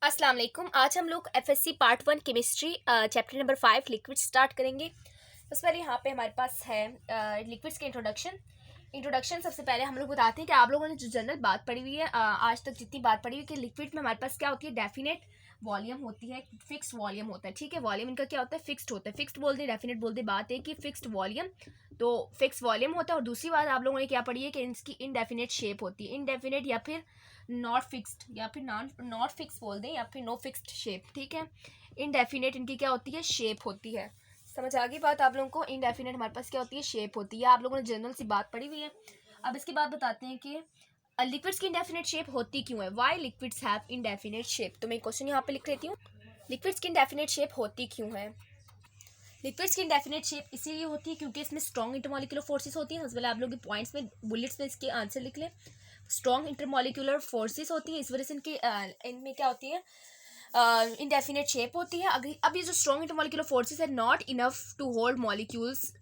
अस्सलाम वालेकुम। आज हम लोग FSc part 1 chemistry chapter number 5 liquid start करेंगे। सबसे पहले यहाँ पे हमारे पास है लिक्विड्स के इंट्रोडक्शन। सबसे पहले हम लोग बताते हैं कि आप लोगों ने जो जनरल बात पढ़ी हुई है आज तक जितनी बात पढ़ी हुई है कि लिक्विड में हमारे पास क्या होती है, डेफिनेट वॉल्यूम होती है, फिक्स्ड वॉल्यूम होता है। ठीक है, वॉल्यूम इनका क्या होता है, फिक्स्ड होता है। फिक्स्ड बोलते हैं, डेफिनेट बोलते हैं, बात है कि फिक्स्ड वॉल्यूम, तो फिक्स वॉल्यूम होता है। और दूसरी बात आप लोगों ने क्या पढ़ी है कि इसकी इनडेफिनेट शेप होती है। इनडेफिनेट या फिर नॉट फिक्स्ड या फिर नॉट फिक्स बोल दें या फिर नो फिक्स्ड शेप। ठीक है, इनडेफिनेट इनकी क्या होती है, शेप होती है। समझ आ गई बात आप लोगों को। इनडेफिनेट हमारे पास क्या होती है, शेप होती है। आप लोगों ने जनरल सी बात पढ़ी हुई है। अब इसके बाद बताते हैं कि लिक्विड्स की इनडेफिनेट शेप होती क्यों है, why liquids have indefinite shape. तो मैं क्वेश्चन यहाँ पे लिख लेती हूँ, लिक्विड्स की इनडेफिनेट शेप होती क्यों है। लिक्विड्स की इनडेफिनेट शेप इसीलिए होती है क्योंकि इसमें स्ट्रॉन्ग इंटरमॉलिक्यूलर फोर्सेस होती हैं। सबसे पहले आप लोग पॉइंट्स में बुलेट्स में इसके आंसर लिख लें। स्ट्रॉन्ग इंटरमॉलिक्यूलर फोर्सेस होती हैं, इस वजह से इनमें क्या होती है, इनडेफिनेट शेप होती है। अब ये जो स्ट्रॉन्ग इंटरमॉलिक्यूलर फोर्सेस है not enough to hold molecules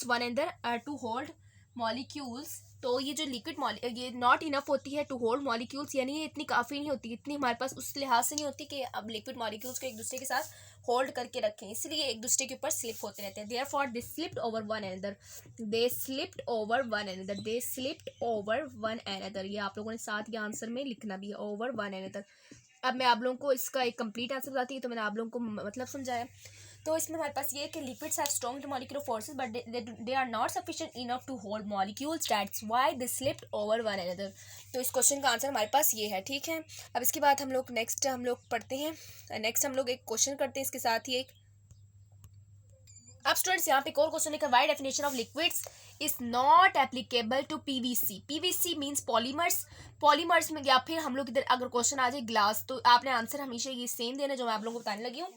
one another to hold molecules. तो ये जो ये नॉट इनफ होती है टू होल्ड मॉलिक्यूल्स, यानी ये इतनी काफ़ी नहीं होती, इतनी हमारे पास उस लिहाज से नहीं होती कि अब लिक्विड मॉलिक्यूल्स को एक दूसरे के साथ होल्ड करके रखें, इसलिए एक दूसरे के ऊपर स्लिप होते रहते हैं। Therefore they slipped over one another, they slipped over one another, they slipped over one another. ये आप लोगों ने साथ ये आंसर में लिखना भी है, ओवर वन अनदर। अब मैं आप लोगों को इसका एक कंप्लीट आंसर बताती हूँ, तो मैंने आप लोगों को मतलब समझाया। तो इसमें हमारे पास ये है कि liquids have strong intermolecular forces but they are not sufficient enough to hold molecules, that's why they slipped over one another. तो इस क्वेश्चन का आंसर हमारे पास ये है। ठीक है, अब इसके बाद हम लोग नेक्स्ट हम लोग पढ़ते हैं। नेक्स्ट हम लोग एक क्वेश्चन करते हैं, इसके साथ ही एक अब स्टूडेंट्स यहाँ पे एक और क्वेश्चन है, why definition of liquids is not applicable to PVC. PVC means polymers. Polymers में या फिर हम लोग इधर अगर क्वेश्चन आ जाए ग्लास, तो आपने आंसर हमेशा ये सेम देना जो मैं आप लोगों को बताने लगी हूँ।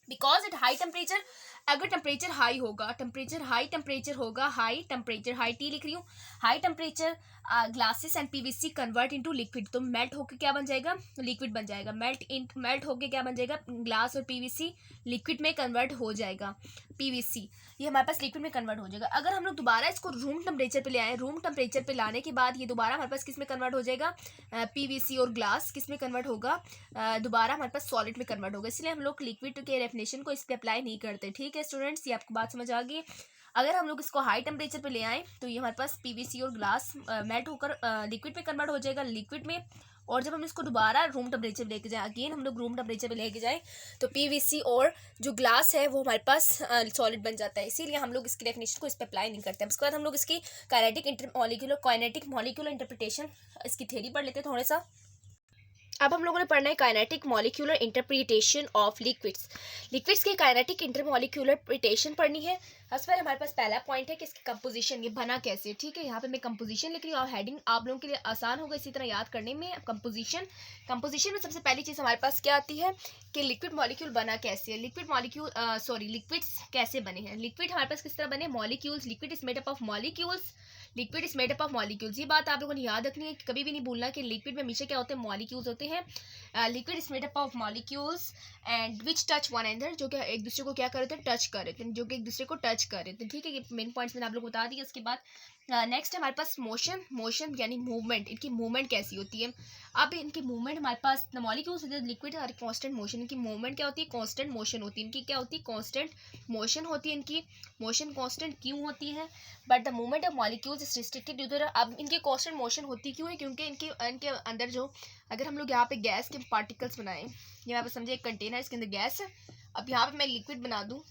बिकॉज एट हाई टेम्परेचर, अगर टेम्परेचर हाई होगा, हाई टेम्परेचर हाई टी लिख रही हूँ, high temperature glasses and PVC convert into liquid, तो मेल्ट होकर क्या बन जाएगा, लिक्विड बन जाएगा। मेल्ट होकर क्या बन जाएगा, ग्लास और पीवीसी लिक्विड में कन्वर्ट हो जाएगा। पीवीसी ये हमारे पास लिक्विड में कन्वर्ट हो जाएगा। अगर हम लोग दोबारा इसको रूम टेम्परेचर पे ले आए, रूम टेम्परेचर पे लाने के बाद ये दोबारा हमारे पास किस में कन्वर्ट हो जाएगा, पीवीसी और ग्लास किस में कन्वर्ट होगा, दोबारा हमारे पास सॉलिड में कन्वर्ट होगा। इसलिए हम लोग लिक्विड के डेफिनेशन को इस पर अप्लाई नहीं करते। ठीक है स्टूडेंट्स, ये आपको बात समझ आ गई। अगर हम लोग इसको हाई टेम्परेचर पे ले आए तो ये हमारे पास पीवीसी और ग्लास मेल्ट होकर लिक्विड में कन्वर्ट हो जाएगा, लिक्विड में। और जब हम इसको दोबारा रूम टेम्परेचर पे लेके जाए, अगेन हम लोग रूम टेम्परेचर पे लेके जाए, तो पीवीसी और जो ग्लास है वो हमारे पास सॉलिड बन जाता है। इसीलिए हम लोग इसकी डेफिनेशन को इस पर अप्लाई नहीं करते। उसके बाद हम लोग इसकी काइनेटिक मॉलिक्यूलर इंटरप्रिटेशन, इसकी थ्योरी पढ़ लेते हैं थोड़ा सा। अब हम लोगों ने पढ़ना है kinetic molecular interpretation of liquids. Liquids के काइनेटिक इंटरमॉलिक्यूलर इंटरप्रिटेशन पढ़नी है। सबसे पहले हमारे पास पहला पॉइंट है कि इसकी कंपोजिशन, ये बना कैसे। ठीक है, यहाँ पे मैं कंपोजिशन लिख रही हूँ और हेडिंग आप लोगों के लिए आसान होगा इसी तरह याद करने में। कंपोजिशन में सबसे पहली चीज़ हमारे पास क्या आती है कि लिक्विड मॉलिक्यूल बना कैसे है, लिक्विड्स कैसे बने हैं। लिक्विड हमारे पास किस तरह बने, molecules, liquid is made up of molecules, liquid is made up of molecules. ये बात आप लोगों ने याद रखनी है, कभी भी नहीं भूलना कि लिक्विड में हमेशा क्या होते हैं, मॉलिक्यूल्स होते हैं। Liquid is made up of molecules and which touch one another, जो कि एक दूसरे को क्या कर रहे थे, टच कर रहे थे, जो कि एक दूसरे को टच कर रहे थे। ठीक है, ये मेन पॉइंट्स मैंने आप लोग को बता दिया। उसके बाद नेक्स्ट हमारे पास मोशन यानी मूवमेंट, इनकी मूवमेंट कैसी होती है। अब इनकी मूवमेंट हमारे पास मॉलिक्यूल्स लिक्विड और कांस्टेंट मोशन, इनकी मूवमेंट क्या होती है, कांस्टेंट मोशन होती है। इनकी क्या होती है, कांस्टेंट मोशन होती है। इनकी मोशन कांस्टेंट क्यों होती है, but the movement of molecules is restricted due to. अब इनकी कांस्टेंट मोशन होती क्यों है, क्योंकि इनके अंदर जो, अगर हम लोग यहाँ पे गैस के पार्टिकल्स बनाएं, यहाँ पे समझे एक कंटेनर, इसके अंदर गैस है। अब यहाँ पे मैं लिक्विड बना दूँ,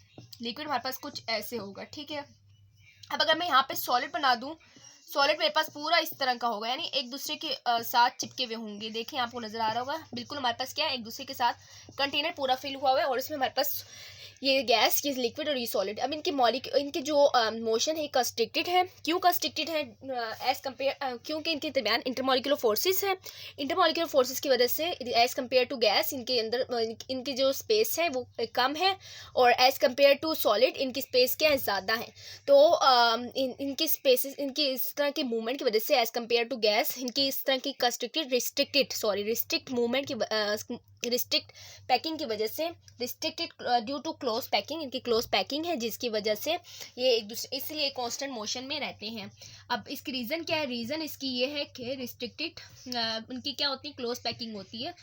लिक्विड हमारे पास कुछ ऐसे होगा। ठीक है, अब अगर मैं यहाँ पे सॉलिड बना दूँ, सॉलिड मेरे पास पूरा इस तरह का होगा, यानी एक दूसरे के साथ चिपके हुए होंगे। देखिए आपको नजर आ रहा होगा, बिल्कुल हमारे पास क्या है, एक दूसरे के साथ कंटेनर पूरा फिल हुआ हुआ है और इसमें हमारे पास ये गैस, ये लिक्विड और ये सॉलिड। अब इनकी जो मोशन है कंस्ट्रिक्टेड है। क्यों कंस्ट्रिक्टेड है, एज कम्पेयर, क्योंकि इनके दरमियान इंटरमॉलिक्यूलर फोर्सेस हैं। इंटरमॉलिक्यूलर फोर्सेस की वजह से एज कम्पेयर टू गैस इनके अंदर इनकी जो स्पेस है वो कम है, और एज कम्पेयर टू सॉलिड इनकी स्पेस क्या है, ज़्यादा है। तो इनकी स्पेसिस, इनकी इस तरह की मूवमेंट की वजह से एज कम्पेयर टू गैस इनकी इस तरह की रिस्ट्रिक्ट मूवमेंट की रिस्ट्रिक्ट पैकिंग की वजह से, restricted due to close packing, इनकी क्लोज पैकिंग है जिसकी वजह से ये एक दूसरे इसलिए कांस्टेंट मोशन में रहते हैं। अब इसकी रीज़न क्या है? रीज़न इसकी ये है कि रिस्ट्रिक्टेड इनकी क्या होती है, क्लोज पैकिंग होती है।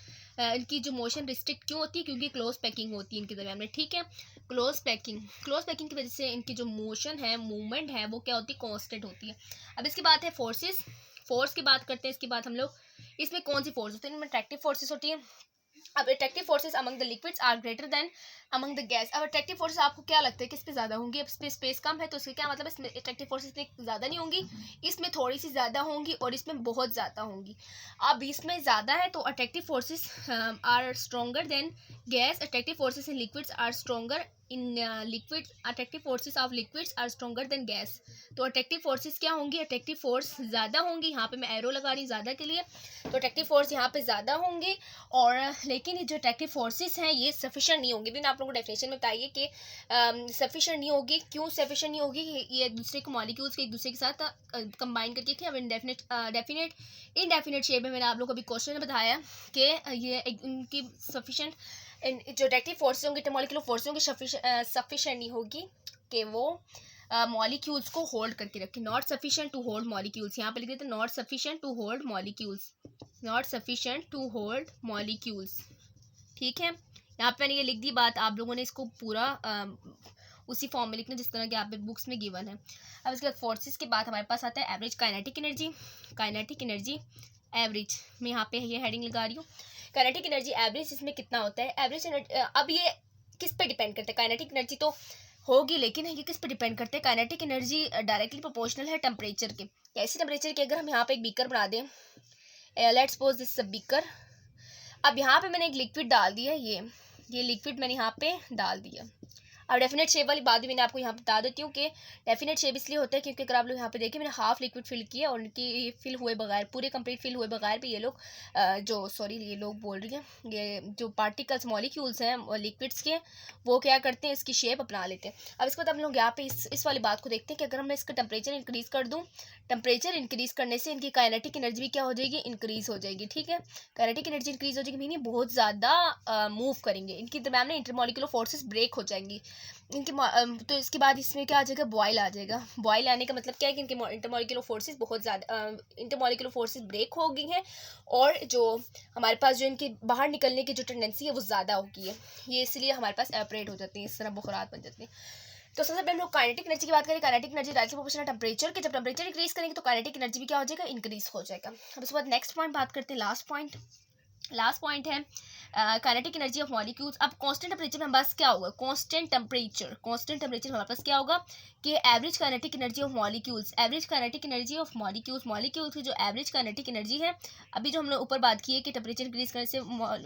इनकी जो मोशन रिस्ट्रिक्ट क्यों होती है? क्योंकि क्लोज पैकिंग होती है इनके दरमियान में, ठीक है। क्लोज पैकिंग की वजह से इनकी जो मोशन है, मूवमेंट है, वो क्या होती है, कांस्टेंट होती है। अब इसके बाद है फोर्स की बात करते हैं। इसके बाद हम लोग इसमें कौन सी फोर्स होती है? इनमें अट्रैक्टिव फोर्सेस होती है। अब attractive forces among the liquids are greater than among the gas. अब अट्रैक्टिव फोर्सेस आपको क्या लगता है किस पे ज़्यादा होंगी? अब इसमें स्पेस कम है तो इसका क्या मतलब, इसमें अट्रैक्टिव फोर्सेस इतनी ज़्यादा नहीं होंगी, इसमें थोड़ी सी ज़्यादा होंगी और इसमें बहुत ज़्यादा होंगी। अब इसमें ज़्यादा है तो attractive forces are stronger than gas. Attractive forces in liquids are stronger in liquid. Attractive forces of liquids are stronger than gas. तो अट्रैक्टिव फोर्सेस क्या होंगी? अट्रैक्टिव फोर्स ज़्यादा होंगी। यहाँ पे मैं एरो लगा रही हूँ ज़्यादा के लिए, तो अट्रैक्टिव फोर्स यहाँ पे ज़्यादा होंगी। और लेकिन ये जो अट्रैक्टिव फोर्सेस हैं ये सफिशेंट नहीं होंगी। मैंने आप लोगों को डेफिनेशन में बताइए कि सफिशेंट नहीं होगी। क्यों सफिशेंट नहीं होगी? ये एक दूसरे को मॉलिक्यूल्स के एक दूसरे के साथ कंबाइन करके थे। अब इनडेफिनेट शेप में मैंने आप लोगों को अभी क्वेश्चन में बताया कि ये इनकी सफिशेंट जो अट्रैक्टिव फोर्सेस होंगी, इंटरमॉलिक्यूलर फोर्सेस होंगी, सफिशेंट नहीं होगी कि वो मॉलिक्यूल्स को होल्ड करके रखें। Not sufficient to hold molecules, यहाँ पे लिख देते हैं not sufficient to hold molecules, not sufficient to hold molecules, ठीक है। यहाँ पे मैंने ये लिख दी बात, आप लोगों ने इसको पूरा उसी फॉर्म में लिखना जिस तरह के आप बुक्स में गिवन है। अब इसके बाद फोर्सेस के बाद हमारे पास आता है एवरेज काइनेटिक एनर्जी एवरेज। मैं यहाँ पे ये हेडिंग लगा रही हूँ, काइनेटिक एनर्जी एवरेज। इसमें कितना होता है एवरेज एनर्जी? अब ये किस पे डिपेंड करता है? काइनेटिक एनर्जी तो होगी लेकिन ये किस पे डिपेंड करते हैं? काइनेटिक एनर्जी डायरेक्टली प्रोपोर्शनल है टेम्परेचर के। ऐसे टेम्परेचर के अगर हम यहाँ पे एक बीकर बना दें, let's suppose this a beaker. अब यहाँ पे मैंने एक लिक्विड डाल दिया, ये लिक्विड मैंने यहाँ पे डाल दिया। अब डेफिनेट शेप वाली बात भी मैंने आपको यहाँ बता देती हूँ कि डेफिनेट शेप इसलिए होता है क्योंकि अगर आप लोग यहाँ पे देखिए मैंने हाफ लिक्विड फिल किया और उनकी फिल हुए बगैर, पूरे कंप्लीट फिल हुए बगैर भी ये लोग ये लोग बोल रही हैं, ये जो पार्टिकल्स मॉलिक्यूल्स हैं लिक्विड्स के, वो क्या करते हैं, इसकी शेप अपना लेते हैं। अब इसके बाद हम लोग यहाँ पे इस वाली बात को देखते हैं कि अगर मैं इसका टेम्परेचर इंक्रीज़ कर दूँ, टेम्परेचर इंक्रीज़ करने से इनकी काइनेटिक एनर्जी भी क्या हो जाएगी, इंक्रीज़ हो जाएगी, ठीक है। काइनेटिक एनर्जी इंक्रीज़ हो जाएगी मीनिंग बहुत ज़्यादा मूव करेंगे, इनकी दरम्यान में इंटरमॉलिक्यूलर फोर्सेस ब्रेक हो जाएंगी इनकी। तो इसके बाद इसमें क्या आ जाएगा, बॉयल आ जाएगा। बॉयल आने का मतलब क्या है कि इनके इंटरमॉलिक्यूलर फोर्सेस बहुत ज़्यादा इंटरमॉलिक्यूलर फोर्सेस ब्रेक हो गई हैं और जो हमारे पास जो इनके बाहर निकलने की जो टेंडेंसी है वो ज़्यादा हो गई है, ये इसलिए हमारे पास एवपोरेट हो जाती है, इस तरह बुखारात बन जाती है। तो सबसे पहले हम लोग काइनेटिक एनर्जी की बात करें। Kinetic energy directly proportional temperature के, जब टेंपरेचर इंक्रीज करेंगे तो काइनेटिक एनर्जी भी क्या हो जाएगा, इंक्रीज हो जाएगा। अब उसके बाद नेक्स्ट पॉइंट बात करते हैं, लास्ट पॉइंट है काइनेटिक एनर्जी ऑफ मॉलिक्यूल्स। अब कांस्टेंट टेंपरेचर में हमारे पास क्या होगा, कांस्टेंट टेंपरेचर हमारे पास क्या होगा कि average kinetic energy of molecules, molecules की जो एवरेज काइनेटिक एनर्जी है, अभी जो हम लोग ऊपर बात की है कि टेंपरेचर इंक्रीज करने से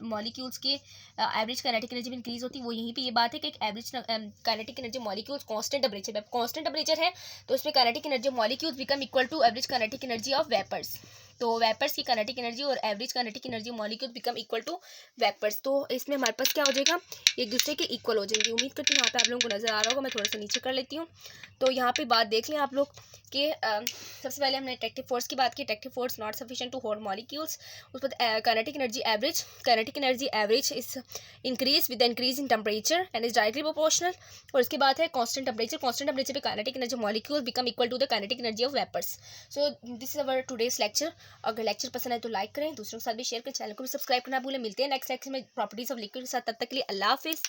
मॉलिक्यूल्स की एवरेज काइनेटिक एनर्जी भी इंक्रीज होती है, वो यहीं पे ये बात है कि एक average kinetic energy molecules constant temperature है तो इसमें kinetic energy molecules become equal to average kinetic energy of vapours. तो वेपर्स की काइनेटिक एनर्जी और average kinetic energy molecules become equal to vapours, तो इसमें हमारे पास क्या हो जाएगा, एक दूसरे के इक्वल हो जाएंगे। उम्मीद करती हूँ यहाँ पे आप लोगों को नजर आ रहा होगा, मैं थोड़ा सा नीचे कर लेती हूँ। तो यहाँ पे बात देख लें आप लोग कि सबसे पहले हमने अट्रैक्टिव फोर्स की बात की, attractive force not sufficient to hold molecules. उस पर kinetic energy average is increase with increase in temperature and is directly proportional. और उसके बाद है कांस्टेंट टेंपरेचर पे kinetic energy molecules become equal to the kinetic energy of vapours. So this is our today's lecture. अगर lecture पसंद है तो like करें, दूसरों के साथ भी शेयर करें, चैनल को भी सब्सक्राइब करना भूलें। मिलते हैं नेक्स्ट लेक्चर में प्रॉपर्टीज ऑफ लिक्विड के साथ, तब तक के लिए अल्लाह हाफिज़।